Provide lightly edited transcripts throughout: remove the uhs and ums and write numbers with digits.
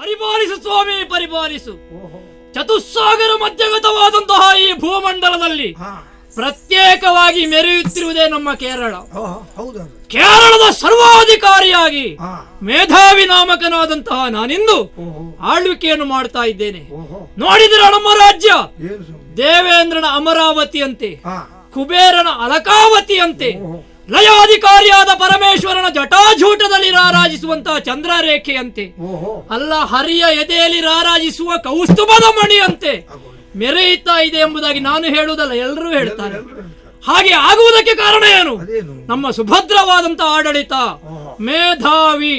ಪರಿಪಾಲಿಸು ಸ್ವಾಮಿ, ಪರಿಪಾಲಿಸು. ಚತುಸ್ಸಾಗರ ಮಧ್ಯಗತವಾದಂತಹ ಈ ಭೂಮಂಡಲದಲ್ಲಿ ಪ್ರತ್ಯೇಕವಾಗಿ ಮೆರೆಯುತ್ತಿರುವುದೇ ನಮ್ಮ ಕೇರಳ. ಕೇರಳದ ಸರ್ವಾಧಿಕಾರಿಯಾಗಿ ಮೇಧಾವಿ ನಾಮಕನಾದಂತಹ ನಾನಿಂದು ಆಳ್ವಿಕೆಯನ್ನು ಮಾಡ್ತಾ ಇದ್ದೇನೆ. ನೋಡಿದಿರ ನಮ್ಮ ರಾಜ್ಯ ದೇವೇಂದ್ರನ ಅಮರಾವತಿಯಂತೆ, ಕುಬೇರನ ಅಲಕಾವತಿಯಂತೆ, ಲಯಾಧಿಕಾರಿಯಾದ ಪರಮೇಶ್ವರನ ಜಟಾಜೂಟದಲ್ಲಿ ರಾರಾಜಿಸುವಂತಹ ಚಂದ್ರರೇಖೆಯಂತೆ, ಅಲ್ಲ ಹರಿಯ ಎದೆಯಲ್ಲಿ ರಾರಾಜಿಸುವ ಕೌಸ್ತುಭದ ಮಣಿಯಂತೆ ಮೆರೆಯುತ್ತಾ ಇದೆ ಎಂಬುದಾಗಿ ನಾನು ಹೇಳುವುದಲ್ಲ, ಎಲ್ಲರೂ ಹೇಳ್ತಾರೆ. ಹಾಗೆ ಆಗುವುದಕ್ಕೆ ಕಾರಣ ಏನು? ನಮ್ಮ ಸುಭದ್ರವಾದಂತಹ ಆಡಳಿತ. ಮೇಧಾವಿ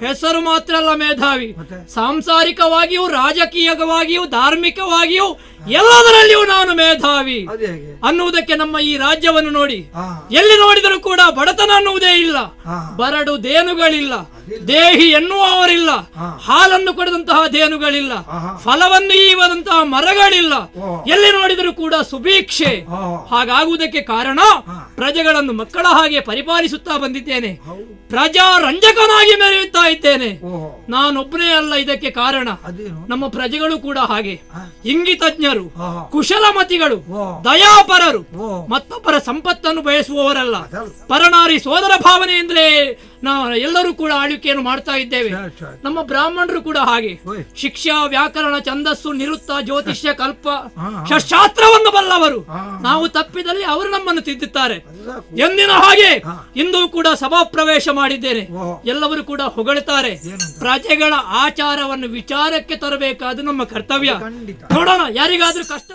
ಹೆಸರು ಮಾತ್ರ ಅಲ್ಲ, ಮೇಧಾವಿ ಸಾಂಸಾರಿಕವಾಗಿಯೂ, ರಾಜಕೀಯವಾಗಿಯೂ, ಧಾರ್ಮಿಕವಾಗಿಯೂ ಎಲ್ಲದರಲ್ಲಿಯೂ ನಾನು ಮೇಧಾವಿ ಅನ್ನುವುದಕ್ಕೆ ನಮ್ಮ ಈ ರಾಜ್ಯವನ್ನು ನೋಡಿ. ಎಲ್ಲಿ ನೋಡಿದರೂ ಕೂಡ ಬಡತನ ಅನ್ನುವುದೇ ಇಲ್ಲ, ಬರಡು ದೇನುಗಳಿಲ್ಲ, ದೇಹಿ ಎನ್ನುವವರಿಲ್ಲ, ಹಾಲನ್ನು ಕೊಡದಂತಹ ದೇನುಗಳಿಲ್ಲ, ಫಲವನ್ನು ಈವದಂತಹ ಮರಗಳಿಲ್ಲ, ಎಲ್ಲಿ ನೋಡಿದರೂ ಕೂಡ ಸುಭೀಕ್ಷೆ. ಹಾಗಾಗುವುದಕ್ಕೆ ಕಾರಣ ಪ್ರಜೆಗಳನ್ನು ಮಕ್ಕಳ ಹಾಗೆ ಪರಿಪಾಲಿಸುತ್ತಾ ಬಂದಿದ್ದೇನೆ, ಪ್ರಜಾ ರಂಜಕನಾಗಿ ಮೆರೆಯುತ್ತಾ ಇದ್ದೇನೆ. ನಾನೊಬ್ಬನೇ ಅಲ್ಲ ಇದಕ್ಕೆ ಕಾರಣ, ನಮ್ಮ ಪ್ರಜೆಗಳು ಕೂಡ ಹಾಗೆ ಇಂಗಿತಜ್ಞರು, ಕುಶಲಮತಿಗಳು, ದಯಾಪರರು, ಮತ್ತೊಬ್ಬರ ಸಂಪತ್ತನ್ನು ಬಯಸುವವರಲ್ಲ. ಪರನಾರಿ ಸೋದರ ಭಾವನೆಯಿಂದಲೇ ಎಲ್ಲರೂ ಕೂಡ ಆಳ್ವಿಕೆಯನ್ನು ಮಾಡ್ತಾ ಇದ್ದೇವೆ. ನಮ್ಮ ಬ್ರಾಹ್ಮಣರು ಕೂಡ ಹಾಗೆ ಶಿಕ್ಷಾ, ವ್ಯಾಕರಣ, ಛಂದಸ್ಸು, ನಿರುತ್ತ, ಜ್ಯೋತಿಷ್ಯ, ಕಲ್ಪ, ಶಾಸ್ತ್ರವನ್ನು ಬಲ್ಲವರು. ನಾವು ತಪ್ಪಿದಲ್ಲಿ ಅವರು ನಮ್ಮನ್ನು ತಿದ್ದುತ್ತಾರೆ. ಎಂದಿನ ಹಾಗೆ ಇಂದು ಕೂಡ ಸಭಾ ಪ್ರವೇಶ ಮಾಡಿದ್ದೇನೆ, ಎಲ್ಲವರು ಕೂಡ ಹೊಗಳುತ್ತಾರೆ. ಪ್ರಜೆಗಳ ಆಚಾರವನ್ನು ವಿಚಾರಕ್ಕೆ ತರಬೇಕಾದ ನಮ್ಮ ಕರ್ತವ್ಯ. ನೋಡೋಣ, ಯಾರಿಗಾದ್ರೂ ಕಷ್ಟ